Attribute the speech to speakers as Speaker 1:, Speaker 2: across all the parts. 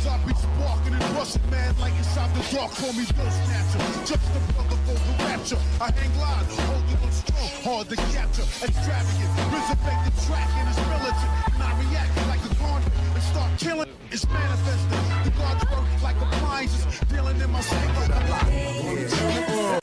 Speaker 1: Cause I be sparking and rushing mad like inside the dark. Call me Bill Snatcher, just the brother for the rapture. I hang glide, holding on strong, hard to capture. Extravagant, resurrect the track and it's militant. And I react like a gauntlet and start killing. It's manifesting. The God's work like appliances, dealing in my state.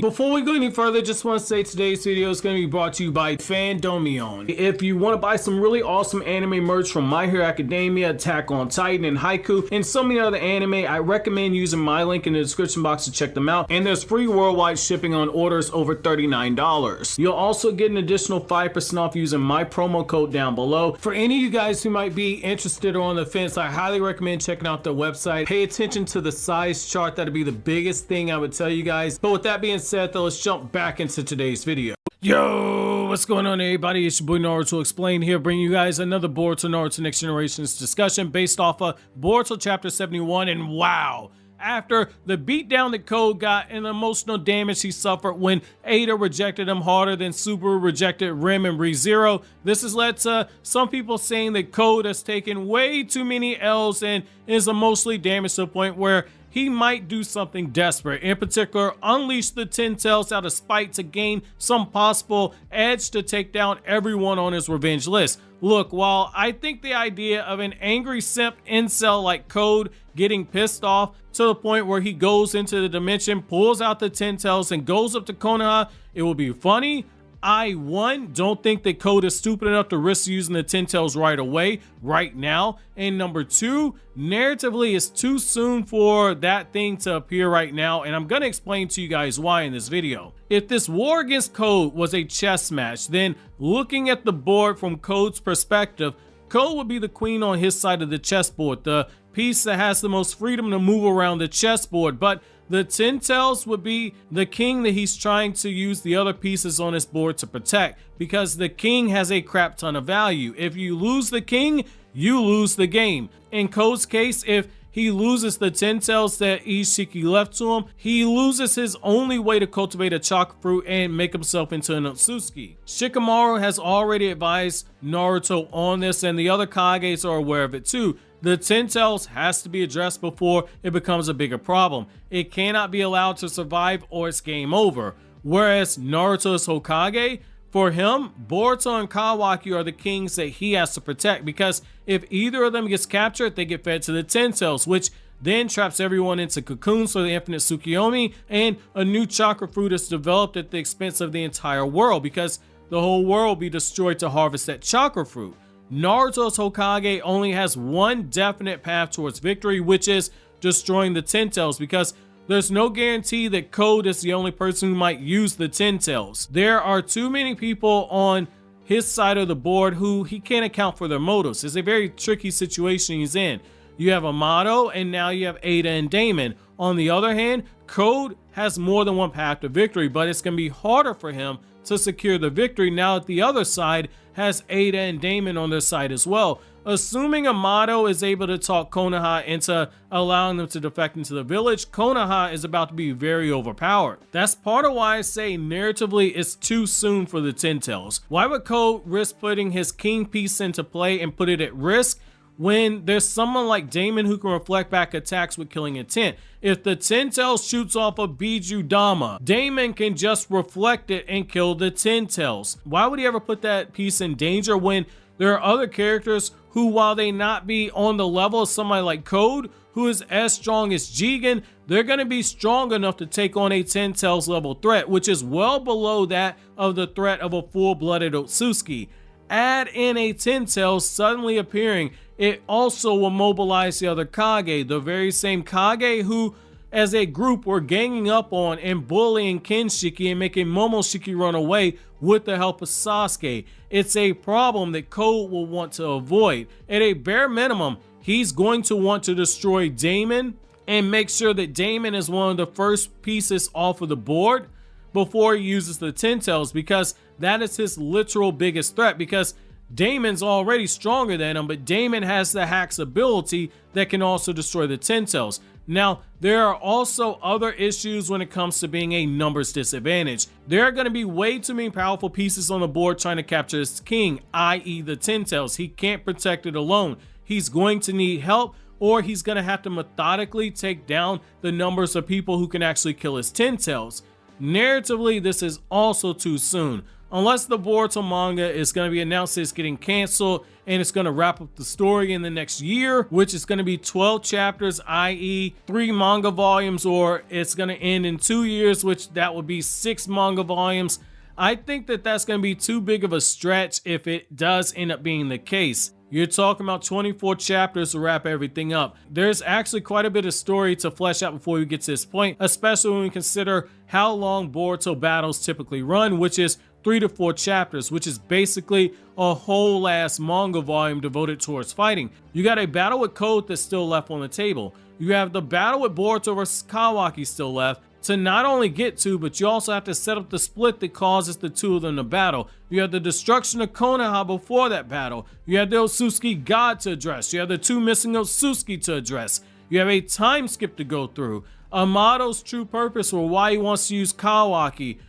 Speaker 2: Before we go any further, just want to say today's video is going to be brought to you by Fandomion. If you want to buy some really awesome anime merch from My Hero Academia, Attack on Titan, and Haiku, and so many other anime, I recommend using my link in the description box to check them out. And there's free worldwide shipping on orders over $39. You'll also get an additional 5% off using my promo code down below. For any of you guys who might be interested or on the fence, I highly recommend checking out their website. Pay attention to the size chart. That'd be the biggest thing I would tell you guys. But with that being said, though, let's jump back into today's video. Yo, what's going on, everybody? It's your boy Naruto Explained here, bringing you guys another Boruto Naruto Next Generations discussion based off of Boruto Chapter 71. And wow, after the beatdown that Code got and the emotional damage he suffered when Ada rejected him harder than Subaru rejected Rim and ReZero, this has led to some people saying that Code has taken way too many L's and is emotionally damaged to the point where he might do something desperate, in particular unleash the 10 tails out of spite to gain some possible edge to take down everyone on his revenge list. Look, while I think the idea of an angry simp incel like Code getting pissed off to the point where he goes into the dimension, pulls out the 10 tails and goes up to Konoha, it will be funny. I, one, don't think that Code is stupid enough to risk using the 10 tails right away, right now. And number two, narratively, it's too soon for that thing to appear right now. And I'm going to explain to you guys why in this video. If this war against Code was a chess match, then looking at the board from Code's perspective, Code would be the queen on his side of the chessboard, the piece that has the most freedom to move around the chessboard. But the 10 tails would be the king that he's trying to use the other pieces on his board to protect, because the king has a crap ton of value. If you lose the king, you lose the game. In Code's case, if he loses the 10 tails that Ishiki left to him, he loses his only way to cultivate a chakra fruit and make himself into an Otsutsuki. Shikamaru has already advised Naruto on this, and the other kages are aware of it too. The 10 tails has to be addressed before it becomes a bigger problem. It cannot be allowed to survive or it's game over. Whereas Naruto's Hokage, for him, Boruto and Kawaki are the kings that he has to protect, because if either of them gets captured, they get fed to the 10 tails, which then traps everyone into cocoons for the infinite Tsukiyomi, and a new chakra fruit is developed at the expense of the entire world, because the whole world will be destroyed to harvest that chakra fruit. Naruto's Hokage only has one definite path towards victory, which is destroying the 10 tails, because there's no guarantee that Code is the only person who might use the 10 tails. There are too many people on his side of the board who he can't account for their motives. It's a very tricky situation he's in. You have Amato, and now you have Ada and Daemon. On the other hand, Code has more than one path to victory, but it's going to be harder for him to secure the victory now that the other side has Ada and Daemon on their side as well. Assuming Amato is able to talk Konoha into allowing them to defect into the village, Konoha is about to be very overpowered. That's part of why I say narratively it's too soon for the 10 tails. Why would Code risk putting his king piece into play and put it at risk when there's someone like Daemon who can reflect back attacks with killing intent? If the 10 tails shoots off a Biju Dama, Daemon can just reflect it and kill the 10 tails. Why would he ever put that piece in danger when there are other characters who, while they not be on the level of somebody like Code, who is as strong as Jigen, they're going to be strong enough to take on a 10 tails level threat, which is well below that of the threat of a full-blooded Otsutsuki. Add in a 10 tails suddenly appearing, it also will mobilize the other Kage, the very same Kage who, as a group, were ganging up on and bullying Kenshiki and making Momoshiki run away with the help of Sasuke. It's a problem that Code will want to avoid. At a bare minimum, he's going to want to destroy Daemon and make sure that Daemon is one of the first pieces off of the board before he uses the 10 tails, because that is his literal biggest threat, because Daemon's already stronger than him, but Daemon has the hack's ability that can also destroy the 10 tails. Now, there are also other issues when it comes to being a numbers disadvantage. There are going to be way too many powerful pieces on the board trying to capture his king, i.e. the 10 tails. He can't protect it alone. He's going to need help, or he's gonna have to methodically take down the numbers of people who can actually kill his Ten Tails. Narratively, this is also too soon. Unless the Boruto manga is going to be announced that it's getting canceled and it's going to wrap up the story in the next year, which is going to be 12 chapters, i.e. 3 manga volumes, or it's going to end in 2 years, which that would be 6 manga volumes. I think that that's going to be too big of a stretch if it does end up being the case. You're talking about 24 chapters to wrap everything up. There's actually quite a bit of story to flesh out before we get to this point, especially when we consider how long Boruto battles typically run, which is 3 to 4 chapters, which is basically a whole ass manga volume devoted towards fighting. You got a battle with Code that's still left on the table. You have the battle with Boruto versus Kawaki still left to not only get to, but you also have to set up the split that causes the two of them to battle. You have the destruction of Konoha before that battle. You have the Otsutsuki God to address. You have the 2 missing Otsutsuki to address. You have a time skip to go through. Amato's true purpose for why he wants to use Kawaki.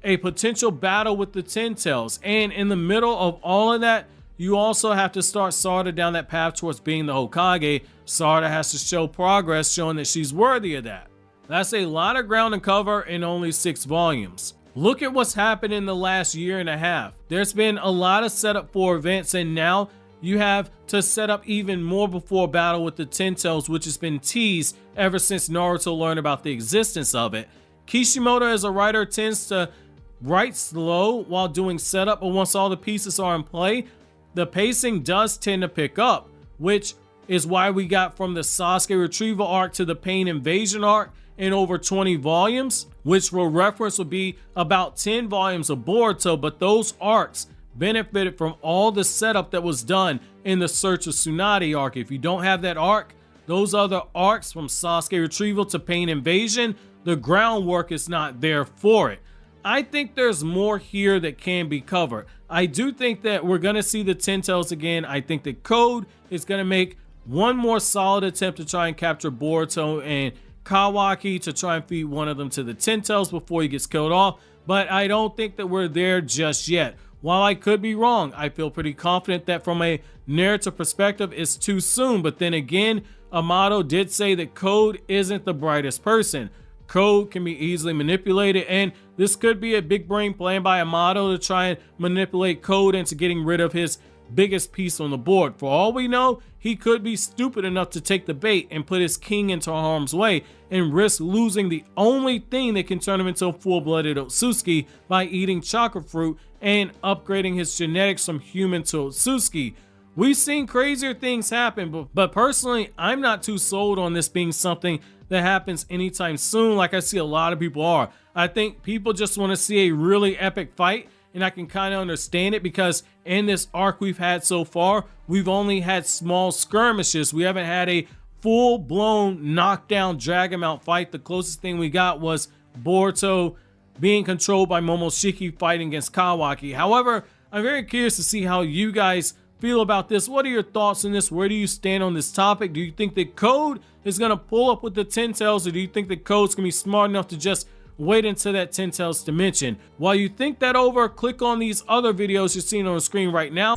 Speaker 2: A potential battle with the Ten Tails. And in the middle of all of that, you also have to start Sarada down that path towards being the Hokage. Sarada has to show progress, showing that she's worthy of that. That's a lot of ground to cover in only 6 volumes. Look at what's happened in the last year and a half. There's been a lot of setup for events, and now you have to set up even more before battle with the Ten Tails, which has been teased ever since Naruto learned about the existence of it. Kishimoto as a writer tends to write slow while doing setup, but once all the pieces are in play, the pacing does tend to pick up, which is why we got from the Sasuke retrieval arc to the Pain Invasion arc in over 20 volumes, which for reference would be about 10 volumes of Boruto, but those arcs benefited from all the setup that was done in the Search of Tsunade arc. If you don't have that arc, those other arcs from Sasuke retrieval to Pain Invasion, the groundwork is not there for it. I think there's more here that can be covered. I do think that we're going to see the Ten Tails again. I think that Code is going to make one more solid attempt to try and capture Boruto and Kawaki to try and feed one of them to the Ten Tails before he gets killed off, but I don't think that we're there just yet. While I could be wrong, I feel pretty confident that from a narrative perspective it's too soon, but then again, Amato did say that Code isn't the brightest person. Code can be easily manipulated, and this could be a big brain plan by Amato to try and manipulate Code into getting rid of his biggest piece on the board. For all we know, he could be stupid enough to take the bait and put his king into harm's way and risk losing the only thing that can turn him into a full-blooded Otsutsuki by eating chakra fruit and upgrading his genetics from human to Otsutsuki. We've seen crazier things happen, but personally, I'm not too sold on this being something that happens anytime soon like I see a lot of people are. I think people just want to see a really epic fight, and I can kind of understand it because in this arc we've had so far, we've only had small skirmishes. We haven't had a full-blown knockdown, drag-him-out fight. The closest thing we got was Boruto being controlled by Momoshiki fighting against Kawaki. However, I'm very curious to see how you guys feel about this. What are your thoughts on this? Where do you stand on this topic? Do you think that Code is going to pull up with the Ten Tails, or do you think that Code's going to be smart enough to just wait until that Ten Tails dimension? While you think that over, click on these other videos you're seeing on the screen right now.